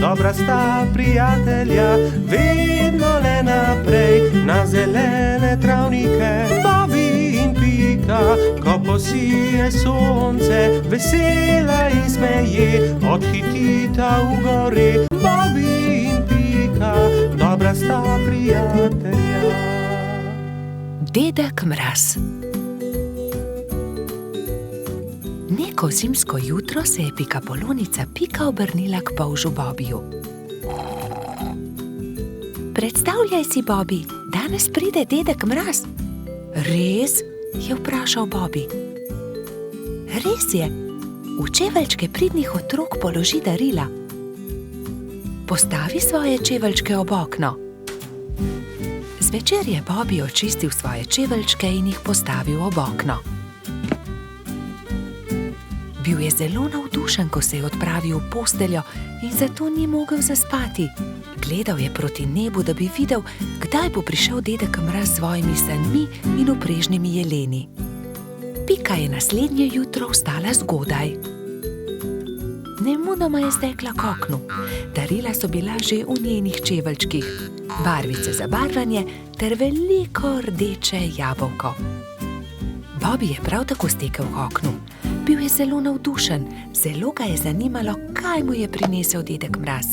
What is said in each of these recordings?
dobra sta prijatelja, vedno le naprej na zelene travnike. Bobby in Pika, ko posije sonce, vesela in smeje, odhitita v gori. Bobby in Pika, dobra sta prijatelja. Dedek Mraz. Neko zimsko jutro se je pikapolonica Pika obrnila k polžu Bobiju. Predstavljaj si, Bobby, danes pride dedek Mraz. Res? Je vprašal Bobby. Res je. V čeveljčke pridnih otrok položi darila. Postavi svoje čeveljčke ob okno. Zvečer je Bobby očistil svoje čeveljčke in jih postavil ob okno. Bil je zelo navdušen, ko se je odpravil v posteljo in zato ni mogel zaspati. Gledal je proti nebu, da bi videl, kdaj bo prišel dedek Mraz s svojimi sanmi in vprežnimi jeleni. Pika je naslednje jutro vstala zgodaj. Nemudoma je stekla k oknu. Darila so bila že v njenih čeveljčkih, barvice za barvanje ter veliko rdeče jabolko. Bobby je prav tako stekel k oknu. Bil je zelo navdušen, zelo ga je zanimalo, kaj mu je prinesel dedek Mraz.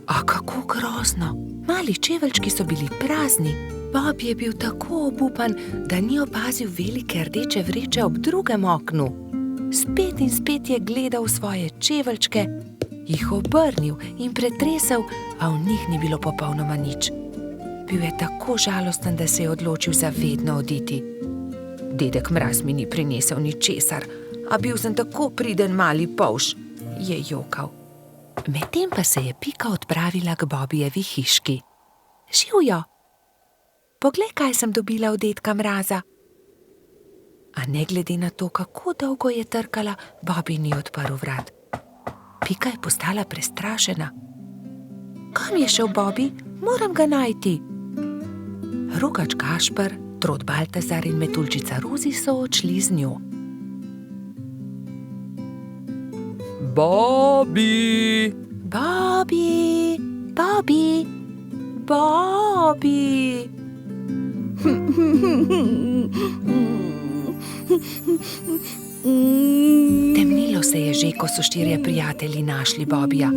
A kako grozno! Mali čeveljčki so bili prazni. Bobby je bil tako obupan, da ni opazil velike rdeče vreče ob drugem oknu. Spet in spet je gledal svoje čeveljčke, jih obrnil in pretresel, a v njih ni bilo popolnoma nič. Bil je tako žalosten, da se je odločil za vedno oditi. Dedek Mraz mi ni prinesel ničesar, a bil sem tako priden mali polž, je jokal. Medtem pa se je Pika odpravila k Bobbyjevi hiški. Živjo! Poglej, kaj sem dobila od dedka Mraza. A ne glede na to, kako dolgo je trkala, Bobby ni odprl vrat. Pika je postala prestrašena. Kam je šel Bobby? Moram ga najti. Rogač Gašper, Trod Baltazar in Metuljčica Rozi so odšli z njo. Bobby! Bobby! Bobby! Bobby! Temnilo se je že, ko so štirje prijatelji našli Bobbyja.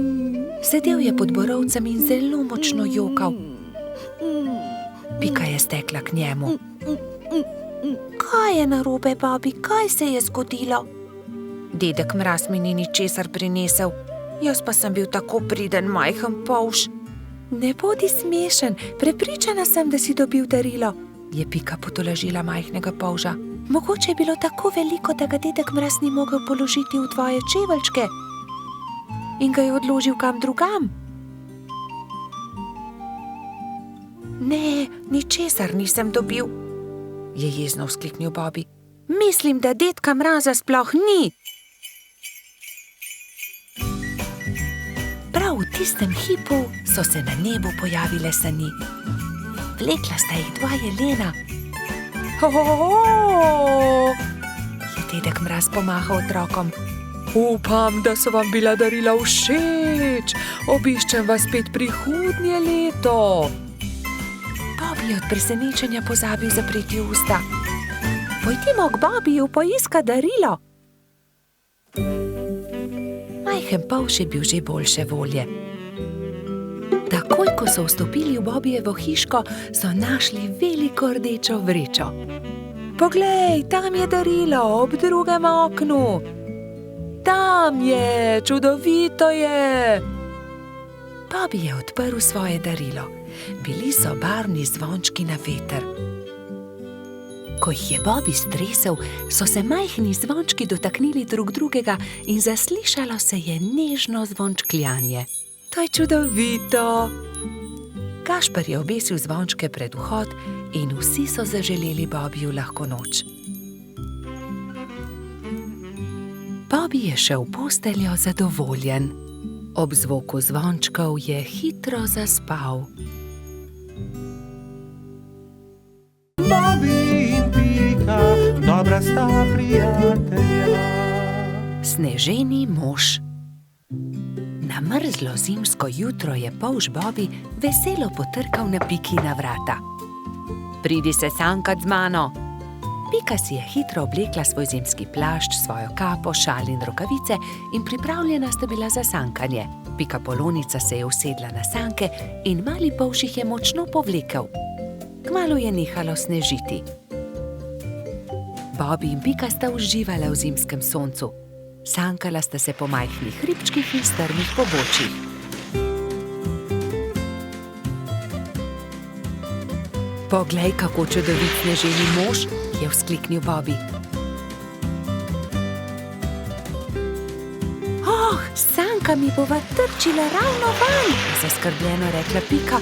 Sedel je pod borovcem in zelo močno jokal. Pika je stekla k njemu. Kaj je narobe, Bobby? Kaj se je zgodilo? Dedek Mraz mi ni ničesar prinesel. Jaz pa sem bil tako priden majhen polž. Ne bodi smešen, prepričana sem, da si dobil darilo, je Pika potolažila majhnega polža. Mogoče je bilo tako veliko, da ga dedek Mraz ni mogel položiti v tvoje čeveljčke in ga je odložil kam drugam. Ne, ničesar nisem dobil, je jezno vzkliknil Bobby. Mislim, da dedka Mraza sploh ni. Prav v tistem hipu so se na nebu pojavile sani. Vlekla sta jih dva jelena. Je dedek Mraz pomahal otrokom. Upam, da so vam bila darila všeč. Obiščem vas spet prihodnje leto. Bobby je od presenečenja pozabil zapreti usta. Pojdimo k Bobbyju poiskat darilo. Majhen polž je bil že boljše volje. Takoj, ko so vstopili v Bobbyjevo hiško, so našli veliko rdečo vrečo. Poglej, tam je darilo ob drugem oknu. Tam je, čudovito je. Bobby je odprl svoje darilo. Bili so barvni zvončki na veter. Ko jih je Bobby stresel, so se majhni zvončki dotaknili drug drugega in zaslišalo se je nežno zvončkljanje. To je čudovito. Gašper je obesil zvončke pred vhod in vsi so zaželeli Bobbyju lahko noč. Bobby je šel v posteljo zadovoljen. Ob zvoku zvončkov je hitro zaspal. Bobby in Pika, dobra sta prijatelja. Sneženi mož. Na mrzlo zimsko jutro je polž Bobby veselo potrkal na Pikina vrata. Pridi se sankat z mano. Pika si je hitro oblekla svoj zimski plašč, svojo kapo, šal in rokavice in pripravljena sta bila za sankanje. Pika Polonica se je usedla na sanke in mali polž jih je močno povlekel. Kmalu je nehalo snežiti. Bobby in Pika sta uživala v zimskem soncu. Sankala sta se po majhnih hribčkih in strmih pobočjih. Poglej, kako čudovit sneženi mož, je vzkliknil Bobby. Oh, sanka mi bova trčila ravno van, je zaskrbljeno rekla Pika,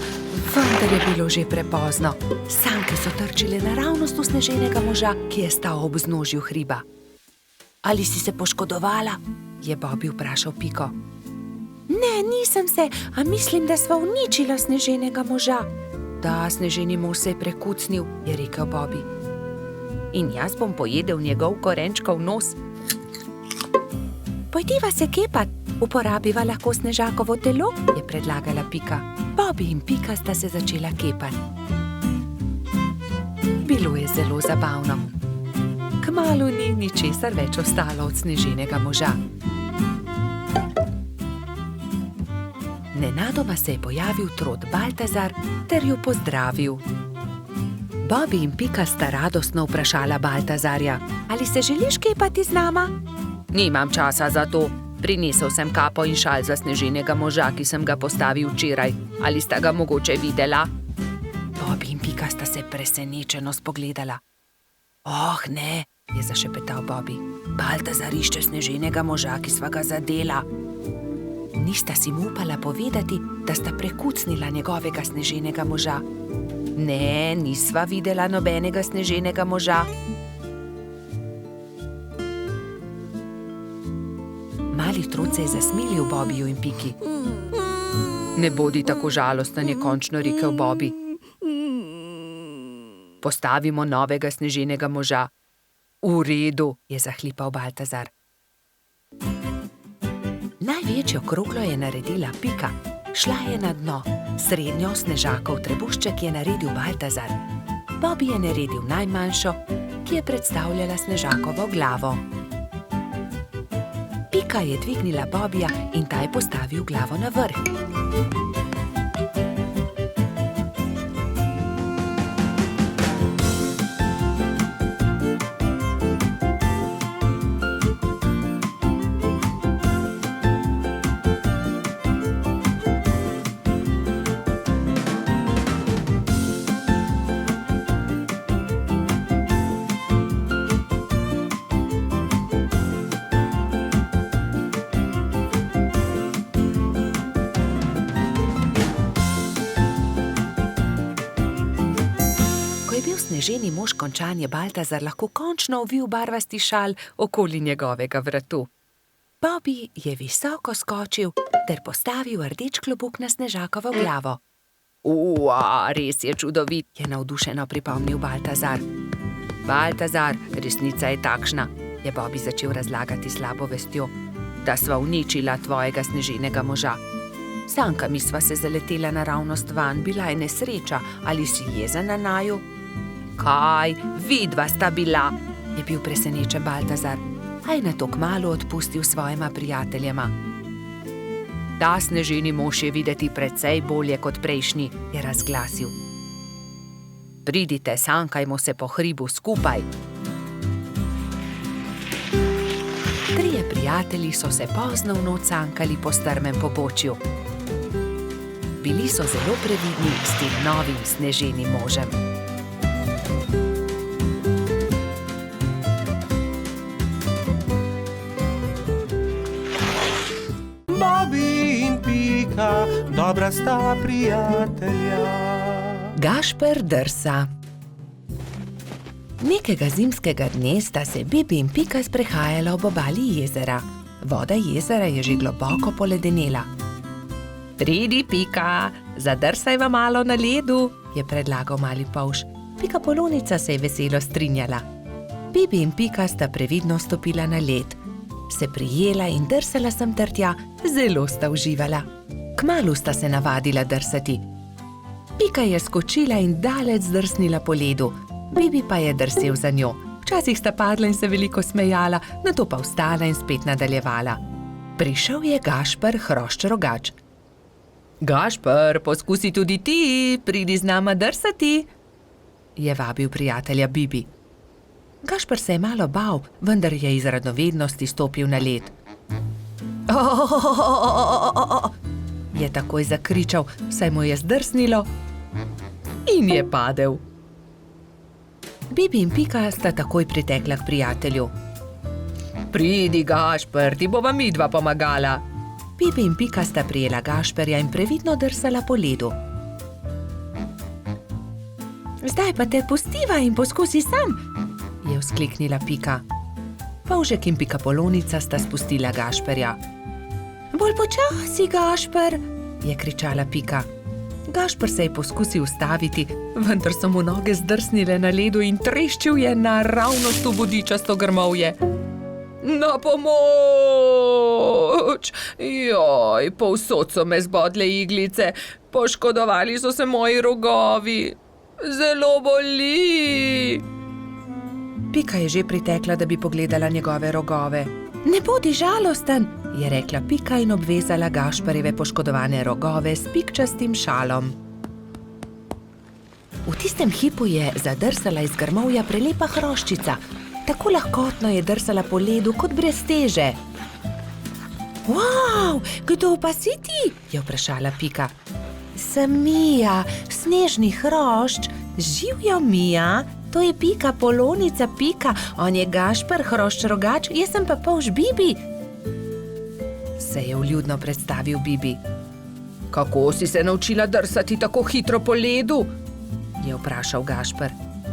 vendar je bilo že prepozno. Sanke so trčile naravnost v sneženega moža, ki je stal ob vznožju hriba. Ali si se poškodovala? Je Bobby vprašal Piko. Ne, nisem se, a mislim, da sva uničila sneženega moža. Da, sneženi mož se je prekucnil, je rekel Bobby. In jaz bom pojedel njegov korenčkov nos. Pojdiva se kepat, uporabiva lahko snežakovo telo, je predlagala Pika. Bobby in Pika sta se začela kepat. Bilo je zelo zabavno. Kmalu ni ničesar več ostalo od sneženega moža. Nenadoma se je pojavil trod Baltazar ter jo pozdravil. Bobby in Pika sta radostno vprašala Baltazarja, ali se želiš kepati z nama? Nimam časa za to. Prinesel sem kapo in šal za sneženega moža, ki sem ga postavil včeraj. Ali sta ga mogoče videla? Bobby in Pika sta se presenečeno spogledala. Oh, ne, je zašepetal Bobby. Baltazar išče sneženega moža, ki sva ga zadela. Nista si mu upala povedati, da sta prekucnila njegovega sneženega moža. Ne, nisva videla nobenega sneženega moža. Mali trud se je zasmilil Bobbyju in Piki. Ne bodi tako žalosten, je končno rekel Bobby. Postavimo novega sneženega moža. V redu, je zahlipal Baltazar. Največjo kroglo je naredila Pika. Šla je na dno. Srednjo snežakov trebušček je naredil Baltazar. Bobby je naredil najmanjšo, ki je predstavljala snežakovo glavo. Pika je dvignila Bobbyja in ta je postavil glavo na vrh. Sneženi mož končan je Baltazar lahko končno ovil barvasti šal okoli njegovega vratu. Bobby je visoko skočil ter postavil rdeč klobuk na snežakovo glavo. Res je čudovit, je navdušeno pripomnil Baltazar. Baltazar, resnica je takšna, je Bobby začel razlagati slabo vestjo, da sva uničila tvojega sneženega moža. Sankami sva se zaletela naravnost van, bila je nesreča, ali si jezen na naju? Kaj, vidva sta bila, je bil presenečen Baltazar, a je nato kmalu odpustil svojima prijateljema. Ta sneženi mož je videti precej bolje kot prejšnji, je razglasil. Pridite, sankajmo se po hribu skupaj. Trije prijatelji so se pozno v noč sankali po strmem pobočju. Bili so zelo previdni s tem novim sneženim možem. Bobby in Pika, dobra sta prijatelja. Gašper drsa. Nekega zimskega dne sta se Bibi in Pika sprehajala ob obali jezera. Voda jezera je že globoko poledenela. Pridi, Pika, zadrsajva malo na ledu, je predlagal mali polž. Pika Polonica se je veselo strinjala. Bibi in Pika sta previdno stopila na led. se prijela in drsala sem ter tja, zelo sta uživala. Kmalu sta se navadila drsati. Pika je skočila in daleč zdrsnila po ledu, Bibi pa je drsel za njo. Včasih sta padla in se veliko smejala, nato pa vstala in spet nadaljevala. Prišel je Gašper Hrošč Rogač. Gašper, poskusi tudi ti, pridi z nama drsati, je vabil prijatelja Bibi. Gašper se je malo bal, vendar je iz radovednosti stopil na led. Je takoj zakričal, saj mu je zdrsnilo in je padel. Bibi in Pika sta takoj pritekla k prijatelju. Pridi, Gašper, ti bova midva pomagala. Bibi in Pika sta prijela Gašperja in previdno drsala po ledu. Zdaj pa te pustiva in poskusi sam, je vzkliknila Pika. Polžek in Pikapolonica sta spustila Gašperja. Bolj počasi, Gašper, je kričala Pika. Gašper se je poskusil ustaviti, vendar so mu noge zdrsnile na ledu in treščil je naravnost v bodičasto grmovje. Na pomoč! Joj, povsod so me zbodle iglice, poškodovali so se moji rogovi. Zelo boli! Pika je že pritekla, da bi pogledala njegove rogove. Ne bodi žalosten, je rekla Pika in obvezala Gašperjeve poškodovane rogove s pikčastim šalom. V tistem hipu je zadrsala iz grmovja prelepa hroščica. Tako lahkotno je drsala po ledu kot brez teže. Wow, kdo pa si ti? Je vprašala Pika. Sem Mija, snežni hrošč. Živjo, Mija, to je Pikapolonica Pika, on je Gašper Hrošč Rogač, jaz sem pa polž Bibi. Se je vljudno predstavil Bibi. Kako si se naučila drsati tako hitro po ledu? Je vprašal Gašper.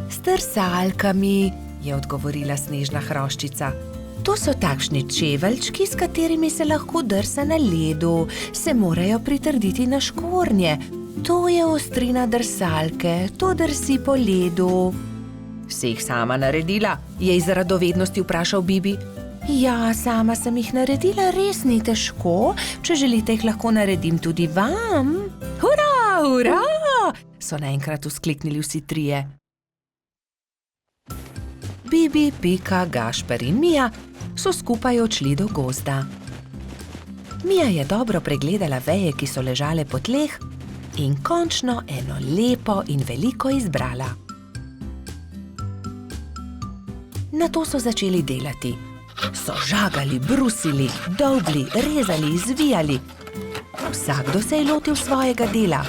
S drsalkami, je odgovorila snežna hroščica. To so takšni čeveljčki, s katerimi se lahko drsa na ledu. Se morajo pritrditi na škornje. To je ostrina drsalke, to drsi po ledu. Si jih sama naredila? Je iz radovednosti vprašal Bibi. Ja, sama sem jih naredila, res ni težko. Če želite, jih lahko naredim tudi vam. Hurra, hurra! So naenkrat vzkliknili vsi trije. Bibi, Pika, Gašper in Mija so skupaj odšli do gozda. Mija je dobro pregledala veje, ki so ležale po tleh, in končno eno lepo in veliko izbrala. Nato so začeli delati. So žagali, brusili, dolgli, rezali, zvijali. Vsakdo se je lotil svojega dela.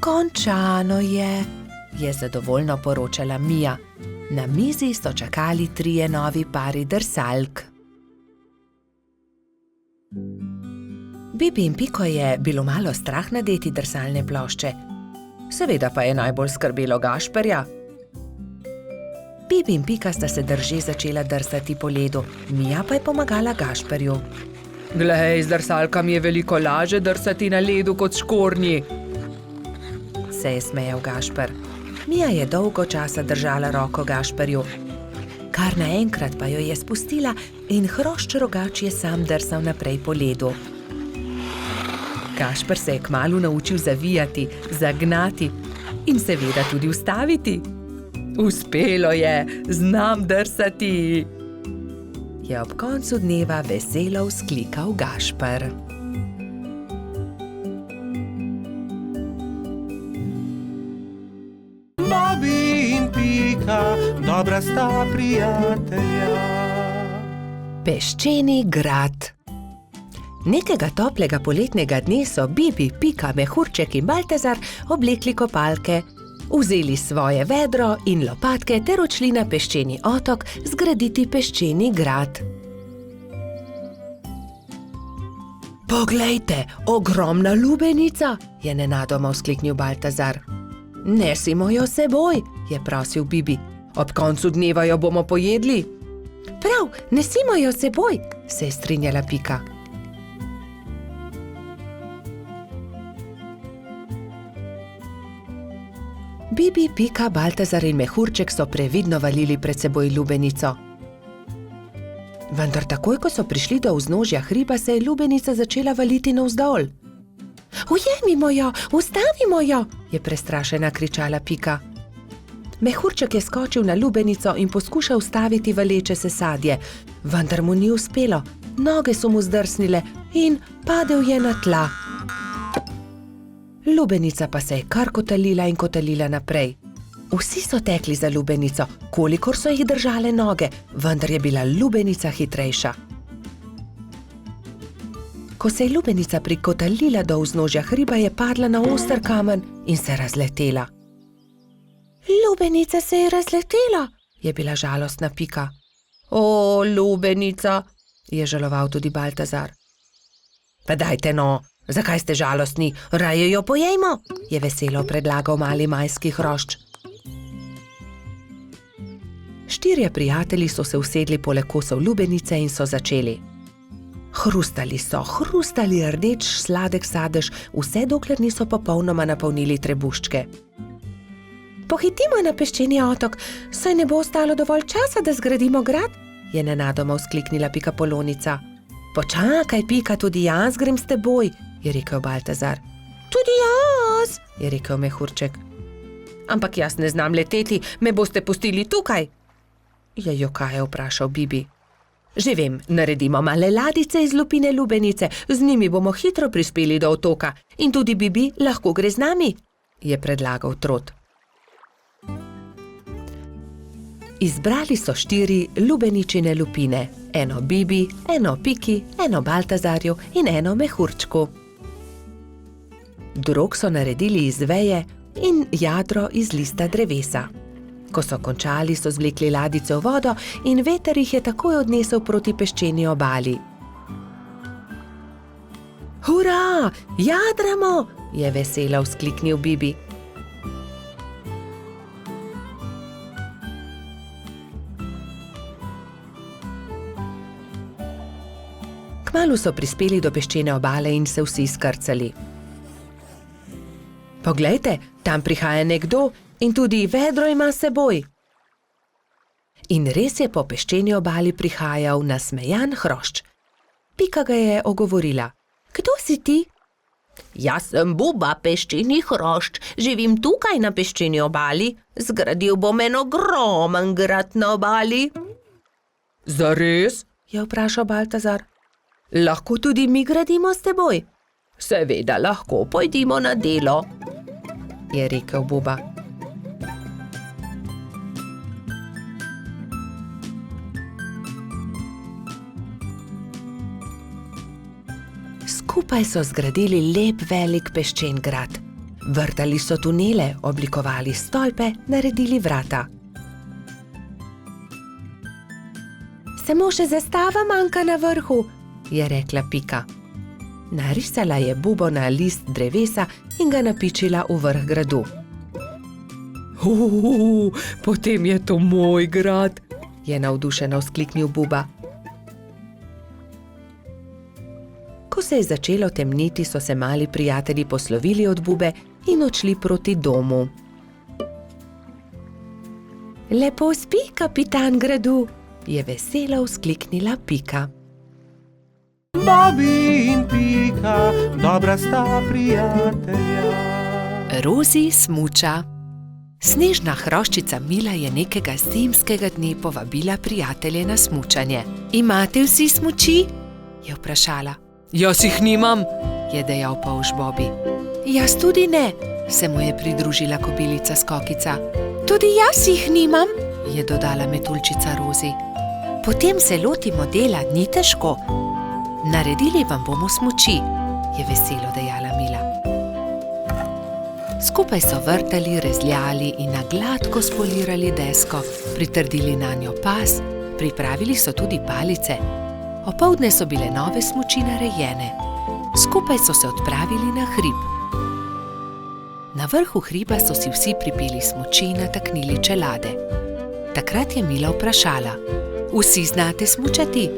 Končano je zadovoljno poročala Mija. Na mizi so čakali trije novi pari drsalk. Bibi in Piko je bilo malo strah nadeti drsalne plošče. Seveda pa je najbolj skrbelo Gašperja. Bibi in Pika sta se drže začela drsati po ledu, Mija pa je pomagala Gašperju. Glej, z drsalkami je veliko laže drsati na ledu kot škornji, se je smejal Gašper. Mija je dolgo časa držala roko Gašperju. Kar naenkrat pa jo je spustila in Hrošč Rogač je sam drsal naprej po ledu. Gašper se je kmalu naučil zavijati, zagnati in seveda tudi ustaviti. Uspelo je, znam drsati, je ob koncu dneva veselo vzklikal Gašper. Bobi in Pika, dobra sta prijatelja. Peščeni grad. Nekega toplega poletnega dne so Bibi, Pika, Mehurček in Baltazar oblekli kopalke, vzeli svoje vedro in lopatke ter odšli na peščeni otok zgraditi peščeni grad. Poglejte, ogromna lubenica, je nenadoma vzkliknil Baltazar. Nesimo jo seboj, je prosil Bibi. Ob koncu dneva jo bomo pojedli. Prav, nesimo jo seboj, se je strinjala Pika. Bibi, Pika, Baltazar in Mehurček so previdno valili pred seboj lubenico. Vendar takoj, ko so prišli do vznožja hriba, se je lubenica začela valiti navzdol. Ujemimo jo, ustavimo jo, je prestrašena kričala Pika. Mehurček je skočil na lubenico in poskušal ustaviti valeče se sadje, vendar mu ni uspelo. Noge so mu zdrsnile in padel je na tla. Lubenica pa se je kar kotalila in kotalila naprej. Vsi so tekli za lubenico, kolikor so jih držale noge, vendar je bila lubenica hitrejša. Ko se je lubenica prikotalila do vznožja hriba, je padla na oster kamen in se razletela. Lubenica se je razletela, je bila žalostna Pika. O, lubenica, je žaloval tudi Baltazar. Pa dajte no, zakaj ste žalostni, raje jo pojejmo, je veselo predlagal mali majski hrošč. 4 prijatelji so se usedli poleg kosov lubenice in so začeli. Hrustali so, hrustali rdeč sladek sadež, vse dokler niso popolnoma napolnili trebuščke. Pohitimo na peščeni otok, saj ne bo ostalo dovolj časa, da zgradimo grad, je nenadoma vzkliknila Pikapolonica. Počakaj, Pika, tudi jaz grem s teboj, je rekel Baltazar. Tudi jaz, je rekel Mehurček. Ampak jaz ne znam leteti, me boste pustili tukaj, je jokaje vprašal Bibi. Že vem, naredimo male ladice iz lupine lubenice, z njimi bomo hitro prispeli do otoka in tudi Bibi lahko gre z nami, je predlagal Trot. Izbrali so 4 lubeničine lupine, eno Bibi, eno Piki, eno Baltazarju in eno Mehurčku. Drog so naredili iz veje in jadro iz lista drevesa. Ko so končali, so zvlekli ladice v vodo in veter jih je takoj odnesel proti peščeni obali. Hurra, jadramo, je veselo vzkliknil Bibi. Kmalu so prispeli do peščene obale in se vsi skrcali. Poglejte, tam prihaja nekdo in tudi vedro ima s seboj. In res je po peščeni obali prihajal nasmejan hrošč. Pika ga je ogovorila. Kdo si ti? Jaz sem Buba, peščeni hrošč, živim tukaj na peščeni obali, zgradil bom en ogromen grad na obali. Zares? Je vprašal Baltazar. Lahko tudi mi gradimo s teboj? Seveda lahko, pojdimo na delo, je rekel Buba. Skupaj so zgradili lep velik peščen grad. Vrtali so tunele, oblikovali stolpe, naredili vrata. Samo še zastava manjka na vrhu, je rekla Pika. Narisala je bubo na list drevesa in ga napičila v vrh gradu. Potem je to moj grad, je navdušeno vzkliknil Buba. Ko se je začelo temniti, so se mali prijatelji poslovili od Bube in odšli proti domu. Lepo spi, kapitan gradu, je veselo vzkliknila Pika. Bobi in Pika, dobra sta prijatelja. Rozi smuča. Snežna hroščica Mila je nekega zimskega dne povabila prijatelje na smučanje. Imate vsi smuči? Je vprašala. Jaz jih nimam, je dejal polž Bobi. Jaz tudi ne, se mu je pridružila kobilica Skokica. Tudi jaz jih nimam, je dodala metuljčica Rozi. Potem se lotimo dela, ni težko. Naredili vam bomo smuči, je veselo dejala Mila. Skupaj so vrtali, rezljali in na gladko spolirali desko, pritrdili nanjo pas, pripravili so tudi palice. Opoldne so bile nove smuči narejene. Skupaj so se odpravili na hrib. Na vrhu hriba so si vsi pripeli smuči in nataknili čelade. Takrat je Mila vprašala. Vsi znate smučati?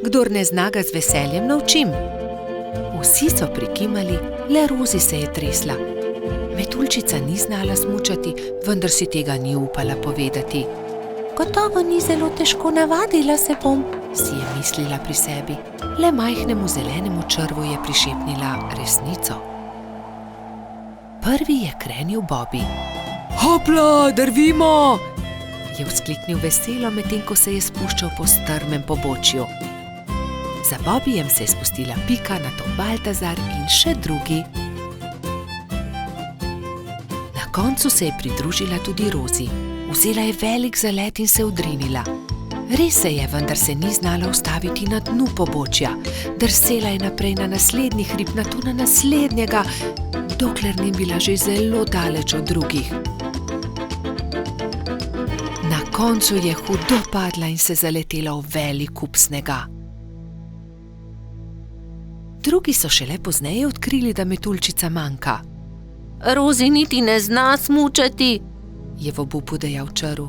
Kdor ne zna, ga z veseljem naučim. Vsi so prikimali, le Rozi se je tresla. Metuljčica ni znala smučati, vendar si tega ni upala povedati. Gotovo ni zelo težko, navadila se bom, si je mislila pri sebi. Le majhnemu zelenemu črvu je prišepnila resnico. Prvi je krenil Bobby. Hopla, drvimo! Je vzkliknil veselo, medtem ko se je spuščal po strmem pobočju. Za Bobbyjem se je spustila Pika, nato Baltazar in še drugi. Na koncu se je pridružila tudi Rozi. Vzela je velik zalet in se odrinila. Res se je, vendar se ni znala ustaviti na dnu pobočja. Drsela je naprej na naslednji hrib, nato na naslednjega, dokler ni bila že zelo daleč od drugih. Na koncu je hudo padla in se zaletela v velik kup snega. Drugi so šele pozneje odkrili, da metuljčica manjka. Rozi niti ne zna smučati, je v obupu dejal črv.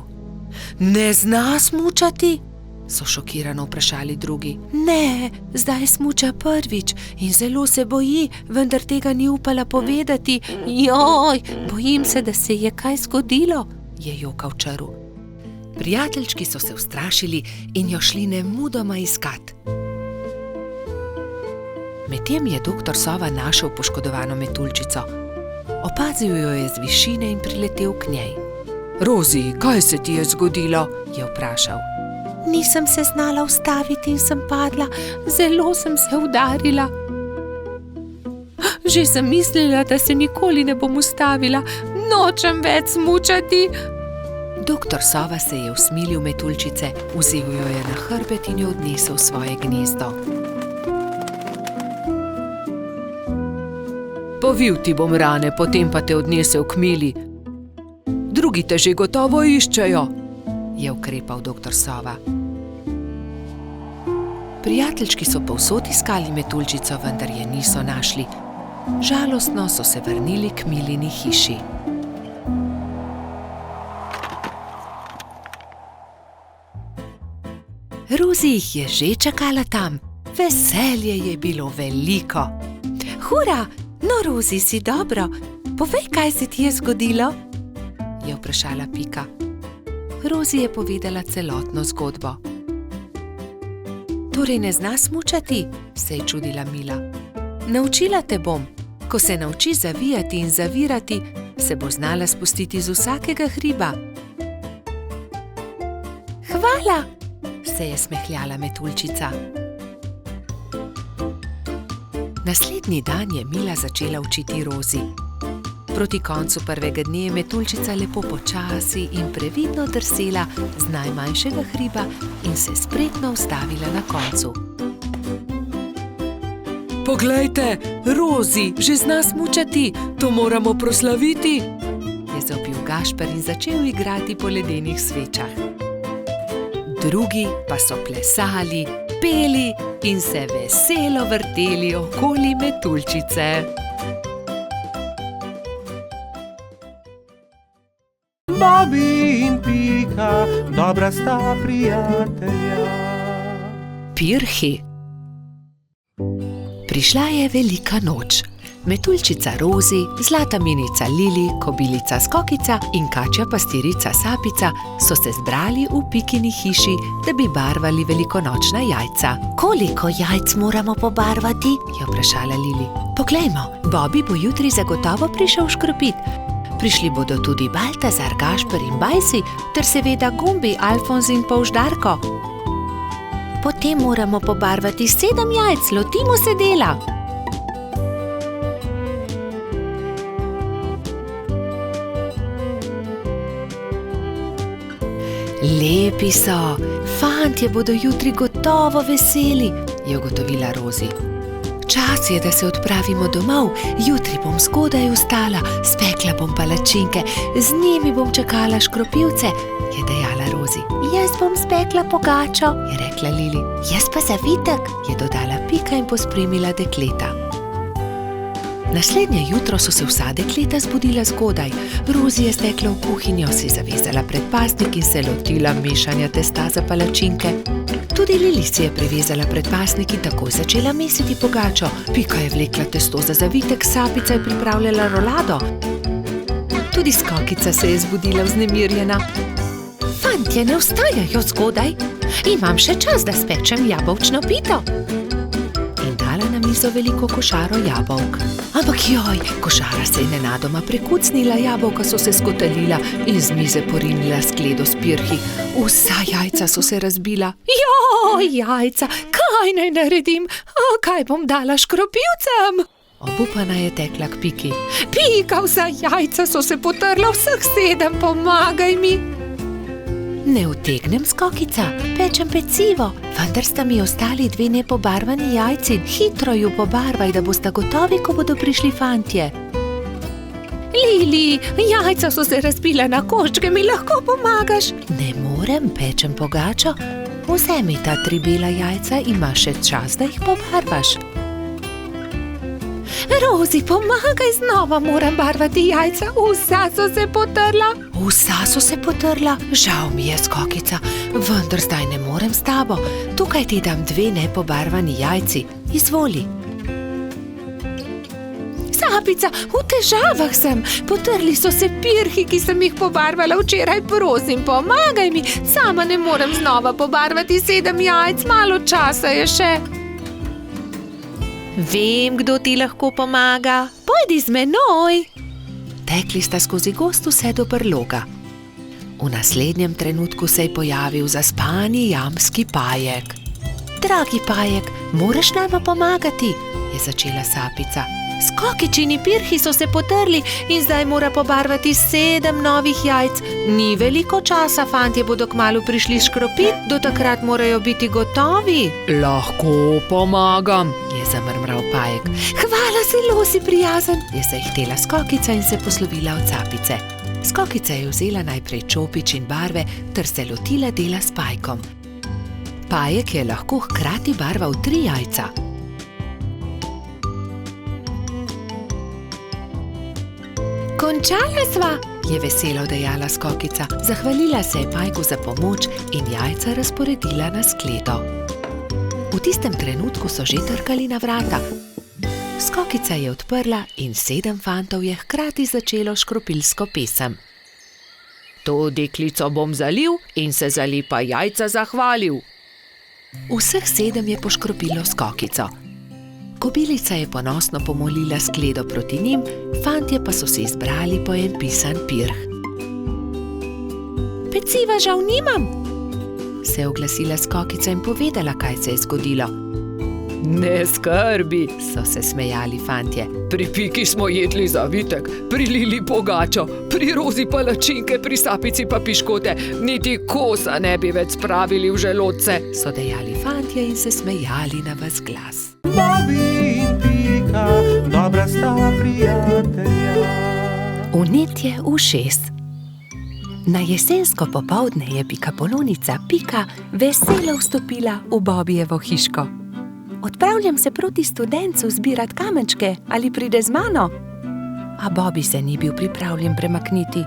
Ne zna smučati? So šokirano vprašali drugi. Ne, zdaj smuča prvič in zelo se boji, vendar tega ni upala povedati. Joj, bojim se, da se je kaj zgodilo, je jokal črv. Prijateljčki so se ustrašili in jo šli nemudoma iskat. Medtem je doktor Sova našel poškodovano metuljčico. Opazil jo je z višine in priletel k njej. Rozi, kaj se ti je zgodilo? Je vprašal. Nisem se znala ustaviti in sem padla, zelo sem se udarila. Že sem mislila, da se nikoli ne bom ustavila, nočem več smučati. Doktor Sova se je usmilil metuljčice, vzel jo je na hrbet in jo odnesel v svoje gnezdo. Povil ti bom rane, potem pa te odnesel k Mili. Drugi te že gotovo iščejo, je ukrepal doktor Sova. Prijateljčki so povsod iskali metuljčico, vendar je niso našli. Žalostno so se vrnili k Milini hiši. Rozi jih je že čakala tam. Veselje je bilo veliko. Hura! No, Rozi, si dobro. Povej, kaj se ti je zgodilo? Je vprašala Pika. Rozi je povedala celotno zgodbo. Torej ne zna smučati? Se je čudila Mila. Naučila te bom. Ko se nauči zavijati in zavirati, se bo znala spustiti z vsakega hriba. Hvala, se je smehljala metuljčica. Naslednji dan je Mila začela učiti Rozi. Proti koncu prvega dne je metuljčica lepo počasi in previdno drsela z najmanjšega hriba in se spretno ustavila na koncu. Poglejte, Rozi že zna smučati, to moramo proslaviti, je zavpil Gašper in začel igrati po ledenih svečah. Drugi pa so plesali, peli in se veselo vrteli okoli metuljčice. Bobby in Pika, dobra sta prijatelja. Pirhi. Prišla je velika noč. Metuljčica Rozi, zlata minica Lili, kobilica Skokica in kačja pastirica Sapica so se zbrali v Pikini hiši, da bi barvali velikonočna jajca. Koliko jajc moramo pobarvati? Je vprašala Lili. Poglejmo, Bobby bo jutri zagotovo prišel škropit. Prišli bodo tudi Baltazar, Gašper in Bajsi, ter seveda Gumbi, Alfonz in Polždarko. Potem moramo pobarvati 7 jajc, lotimo se dela. Lepi so, fantje bodo jutri gotovo veseli, je ugotovila Rozi. Čas je, da se odpravimo domov, jutri bom zgodaj vstala, spekla bom palačinke, z njimi bom čakala škropivce, je dejala Rozi. Jaz bom spekla pogačo, je rekla Lili. Jaz pa zavitek, je dodala Pika in pospremila dekleta. Naslednje jutro so se vsa dekleta zbudila zgodaj. Rozi je stekla v kuhinjo, si zavezala predpasnik in se lotila mešanja testa za palačinke. Tudi Lili si je privezala predpasnik in takoj začela mesiti pogačo. Pika je vlekla testo za zavitek, Sapica je pripravljala rolado. Tudi Skokica se je zbudila vznemirjena. Fantje ne vstajajo zgodaj. Imam še čas, da spečem jabolčno pito. In dala na mizo veliko košaro jabolk. Ampak joj, košara se je nenadoma prekucnila, jabolka so se skotalila in z mize porinila skledo s pirhi. Vsa jajca so se razbila. Joj, jajca, kaj naj naredim? Kaj bom dala škropilcem? Obupana je tekla k Piki. Pika, vsa jajca so se potrla, vseh 7, pomagaj mi. Ne utegnem, Skokica, pečem pecivo, vendar sta mi ostali 2 nepobarvani jajci. Hitro ju pobarvaj, da boste gotovi, ko bodo prišli fantje. Lili, jajca so se razbila na koščke, mi lahko pomagaš? Ne morem, pečem pogačo. Vzemi ta 3 bela jajca, imaš še čas, da jih pobarvaš. Rozi, pomagaj, znova moram barvati jajca, vsa so se potrla. Vsa so se potrla? Žal mi je, Skokica, vendar zdaj ne morem s tabo. Tukaj ti dam 2 nepobarvani jajci, izvoli. Sapica, v težavah sem, potrli so se pirhi, ki sem jih pobarvala včeraj, prosim, pomagaj mi, sama ne morem znova pobarvati 7 jajc, malo časa je še. Vem, kdo ti lahko pomaga. Pojdi z menoj. Tekli sta skozi gozd vse do brloga. V naslednjem trenutku se je pojavil zaspani jamski Pajek. Dragi Pajek, moraš nama pomagati, je začela Sapica. Skokičini pirhi so se potrli in zdaj mora pobarvati 7 novih jajc. Ni veliko časa, fantje bodo kmalu prišli škropit, do takrat morajo biti gotovi. Lahko pomagam, je zamrmral Pajek. Hvala, zelo si prijazen, je zahtela Skokica in se poslovila od Sapice. Skokica je vzela najprej čopič in barve ter se lotila dela s Pajkom. Pajek je lahko hkrati barval 3 jajca. Končala sva, je veselo dejala Skokica. Zahvalila se je Pajku za pomoč in jajca razporedila na skledo. V tistem trenutku so že trkali na vrata. Skokica je odprla in 7 fantov je hkrati začelo škropilsko pesem. To deklico bom zalil in se za lepa jajca zahvalil. Vseh 7 je poškropilo Skokico. Kobilica je ponosno pomolila skledo proti njim, fantje pa so se izbrali po en pisan pirh. Peciva žal nimam, se je oglasila Skokica in povedala, kaj se je zgodilo. Ne skrbi, so se smejali fantje. Pri Piki smo jedli zavitek, pri Lili pogačo, pri Rozi palačinke, pri Sapici pa piškote, niti kosa ne bi več spravili v želodce, so dejali fantje in se smejali na ves glas. Bobi in Pika, dobra sta prijatelja. Vnetje ušes. Na jesensko popoldne je Pikapolonica Pika veselo vstopila v Bobijevo hiško. Odpravljam se proti studencu zbirat kamenčke, ali pride z mano? A Bobi se ni bil pripravljen premakniti.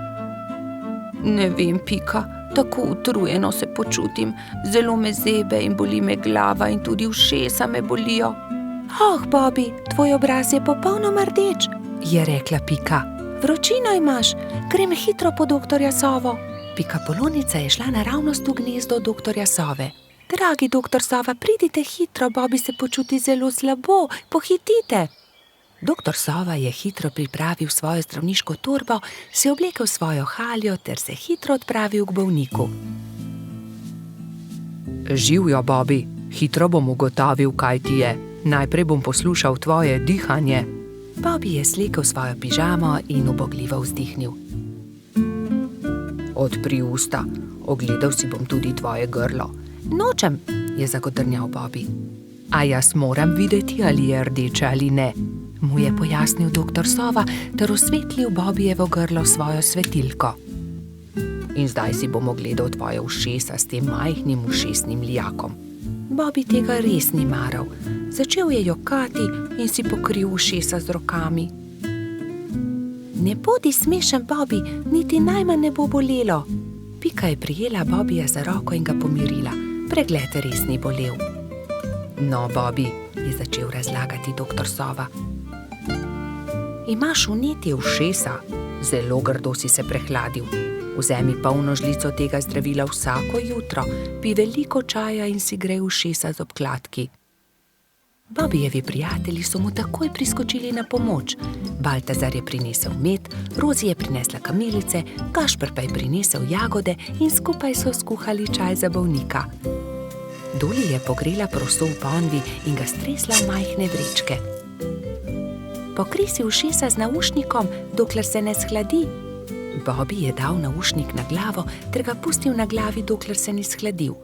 Ne vem, Pika, tako utrujeno se počutim, zelo me zebe in boli me glava in tudi ušesa me bolijo. Oh, Bobi, tvoj obraz je popolnoma rdeč, je rekla Pika. Vročino imaš, grem hitro po doktorja Sovo. Pikapolonica je šla naravnost v gnezdo doktorja Sove. Dragi doktor Sova, pridite hitro, Bobi se počuti zelo slabo, pohitite. Doktor Sova je hitro pripravil svojo zdravniško torbo, se oblekel svojo haljo ter se hitro odpravil k bolniku. Živjo, Bobi, hitro bom ugotovil, kaj ti je. Najprej bom poslušal tvoje dihanje. Bobi je slekel svojo pižamo in ubogljivo vzdihnil. Odpri usta, ogledal si bom tudi tvoje grlo. Nočem, je zagodrnjal Bobi. A jaz moram videti, ali je rdeče ali ne, mu je pojasnil doktor Sova ter osvetlil Bobijevo grlo svojo svetilko. In zdaj si bom ogledal tvoje ušesa s tem majhnim ušesnim lijakom. Bobi tega res ni maral. Začel je jokati in si pokril ušesa z rokami. Ne bodi smešen, Bobi, niti najmanj ne bo bolelo. Pika je prijela Bobija za roko in ga pomirila. Pregled res ni bolel. No, Bobi, je začel razlagati doktor Sova. Imaš vnetje ušesa, zelo grdo si se prehladil. Vzemi polno žlico tega zdravila vsako jutro, pij veliko čaja in si grej ušesa z obkladki. Bobijevi prijatelji so mu takoj priskočili na pomoč. Baltazar je prinesel med, Rozi je prinesla kamilice, Gašper pa je prinesel jagode in skupaj so skuhali čaj za bolnika. Doli je pogrela proso v ponvi in ga stresla v majhne vrečke. Pokrij si ušesa z naušnikom, dokler se ne shladi. Bobby je dal naušnik na glavo ter ga pustil na glavi, dokler se ni shladil.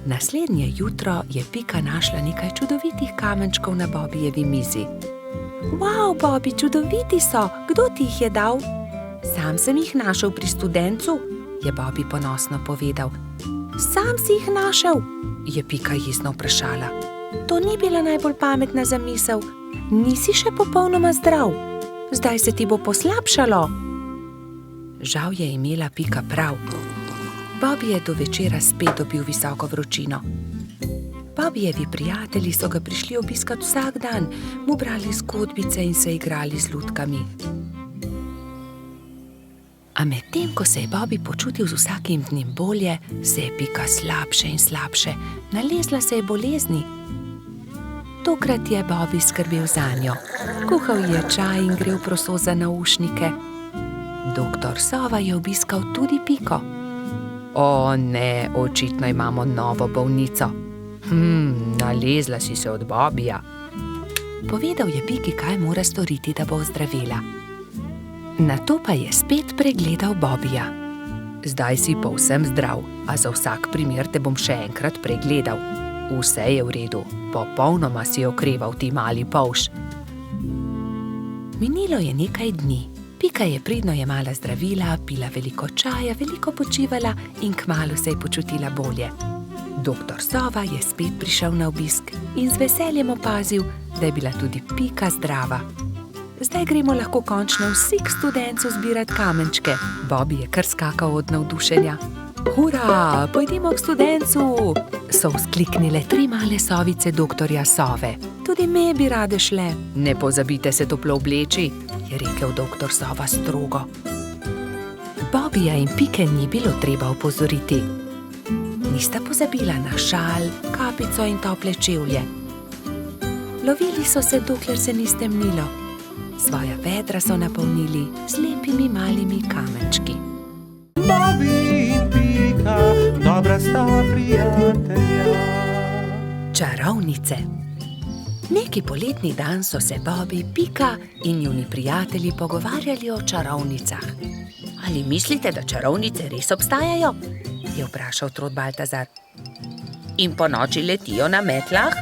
Naslednje jutro je Pika našla nekaj čudovitih kamenčkov na Bobijevi mizi. Wow, Bobby, čudoviti so! Kdo ti jih je dal? Sam sem jih našel pri studencu, je Bobby ponosno povedal. Sam si jih našel? Je Pika jezno vprašala. To ni bila najbolj pametna zamisel. Nisi še popolnoma zdrav. Zdaj se ti bo poslabšalo. Žal je imela Pika prav. Bobby je do večera spet dobil visoko vročino. Bobijevi prijatelji so ga prišli obiskat vsak dan, mu brali zgodbice in se igrali z lutkami. A medtem, ko se je Bobby počutil z vsakim dnem bolje, se je Pika slabše in slabše. Nalezla se je bolezni. Tokrat je Bobby skrbel zanjo. Kuhal je čaj in grel proso za naušnike. Doktor Sova je obiskal tudi Piko. O ne, očitno imamo novo bolnico. Nalezla si se od Bobija. Povedal je Piki, kaj mora storiti, da bo ozdravela. Nato pa je spet pregledal Bobija. Zdaj si povsem zdrav, a za vsak primer te bom še enkrat pregledal. Vse je v redu, popolnoma si okreval ti mali polž. Minilo je nekaj dni. Pika je pridno jemala zdravila, pila veliko čaja, veliko počivala in kmalu se je počutila bolje. Doktor Sova je spet prišel na obisk in z veseljem opazil, da je bila tudi Pika zdrava. Zdaj gremo lahko končno vsi k studencu zbirat kamenčke. Bobby je kar skakal od navdušenja. Hura, pojdimo k studencu! So vzkliknile 3 male sovice doktorja Sove. Tudi me bi rade šle. Ne pozabite se toplo obleči, je rekel doktor Sova strogo. Bobbyja in Pike ni bilo treba opozoriti. Nista pozabila na šal, kapico in tople čevlje. Lovili so se, dokler se ni stemnilo. Svoja vedra so napolnili z lepimi malimi kamenčki. Bobby in Pika, dobra sta prijatelja. Čarovnice. Neki poletni dan so se Bobby, Pika in njuni prijatelji pogovarjali o čarovnicah. Ali mislite, da čarovnice res obstajajo? Je vprašal Trod Baltazar. In ponoči letijo na metlah?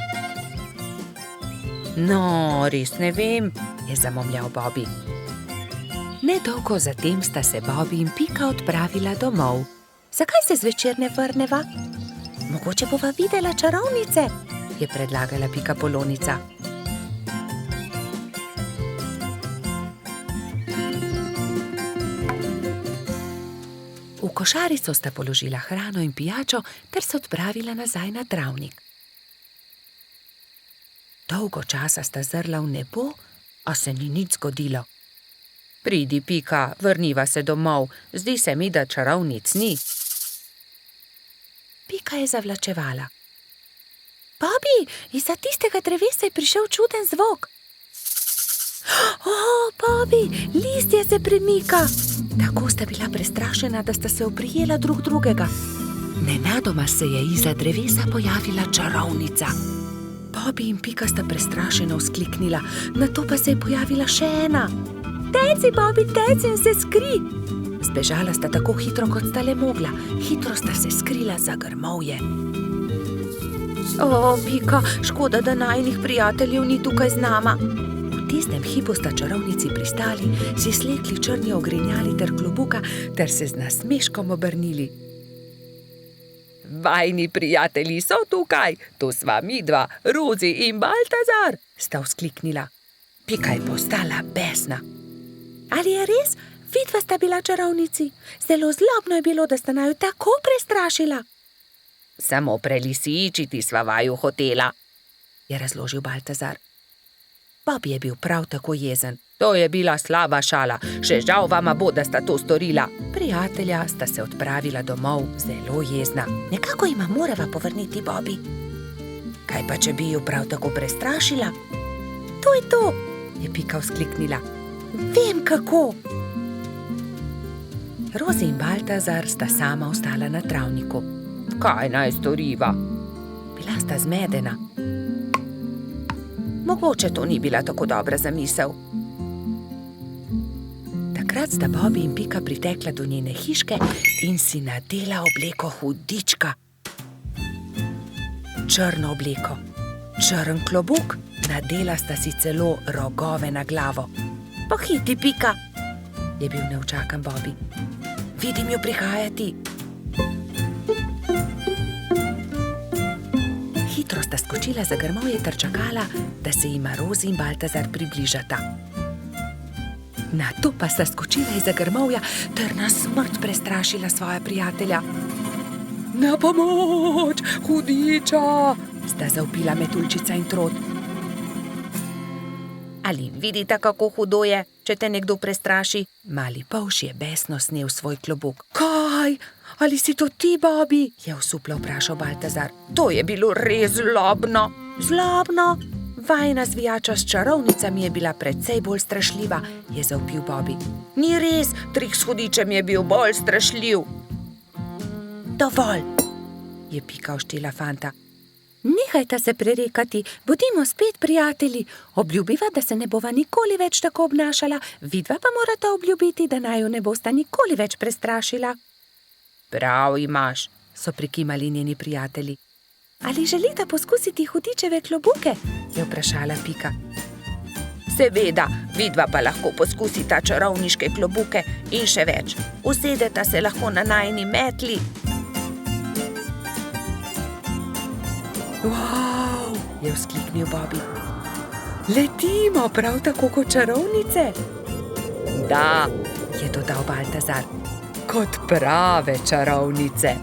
No, res ne vem, je zamomljal Bobby. Nedolgo zatem sta se Bobby in Pika odpravila domov. Zakaj se zvečer ne vrneva? Mogoče bova videla čarovnice, je predlagala Pika Polonica. V košarico sta položila hrano in pijačo ter se odpravila nazaj na travnik. Dolgo časa sta zrla v nebo, a se ni nič zgodilo. Pridi, Pika, vrniva se domov, zdi se mi, da čarovnic ni. Pika je zavlačevala. Bobby, izza tistega drevesa je prišel čuden zvok. Bobby, listje se premika. Tako sta bila prestrašena, da sta se oprijela drug drugega. Nenadoma se je izza drevesa pojavila čarovnica. Bobby in Pika sta prestrašeno vzkliknila, nato pa se je pojavila še ena. Teci, Bobby, teci in se skri! Zbežala sta tako hitro, kot sta le mogla. Hitro sta se skrila za grmovje. Pika, škoda, da najinih prijateljev ni tukaj z nama. V tistem hipu sta čarovnici pristali, si slekli črni ogrinjali ter klobuka ter se z nasmeškom obrnili. Vajni prijatelji so tukaj, to sva midva, Rozi in Baltazar, sta vzkliknila. Pika je postala besna. Ali je res? Vidva sta bila čarovnici. Zelo zlobno je bilo, da sta naju tako prestrašila. Samo prelisičiti sva vaju hotela, je razložil Baltazar. Bobby je bil prav tako jezen. To je bila slaba šala, še žal vama bo, da sta to storila. Prijatelja sta se odpravila domov, zelo jezna. Nekako jima morava povrniti Bobby. Kaj pa, če bi ju prav tako prestrašila? To je to, je Pika vzkliknila. Vem kako. Rozi in Baltazar sta sama ostala na travniku. Kaj naj storiva? Bila sta zmedena. Mogoče to ni bila tako dobra zamisel. Takrat sta Bobby in Pika pritekla do njene hiške in si nadela obleko hudička. Črno obleko, črn klobuk, nadela sta si celo rogove na glavo. Pohiti, Pika, je bil neučakan Bobby. Vidim jo prihajati. Hitro sta skočila za grmovje ter čakala, da se jima Rozi in Baltazar približata. Nato pa sta skočila izza grmovja ter na smrt prestrašila svoja prijatelja. Na pomoč, hudiča, sta zavpila Metuljčica in Trod. Ali vidite, kako hudo je, če te nekdo prestraši? Mali polž je besno snel svoj klobuk. Kaj? Ali si to ti, Bobby? Je osuplo vprašal Baltazar. To je bilo res zlobno. Zlobno? Vajina zvijača s čarovnicami je bila precej bolj strašljiva, je zavpil Bobby. Ni res, trik s hudičem je bil bolj strašljiv. Dovolj, je Pika oštela fanta. Nehajta se prerekati, bodimo spet prijatelji. Obljubiva, da se ne bova nikoli več tako obnašala, vidva pa morata obljubiti, da naju ne bosta nikoli več prestrašila. Prav imaš, so prikimali njeni prijatelji. Ali želita poskusiti hudičeve klobuke? Je vprašala Pika. Seveda, vidva pa lahko poskusita čarovniške klobuke in še več. Usedeta se lahko na najini metli. Wow, je vzkliknil Bobby. Letimo prav tako kot čarovnice? Da, je dodal Baltazar. Kot prave čarovnice.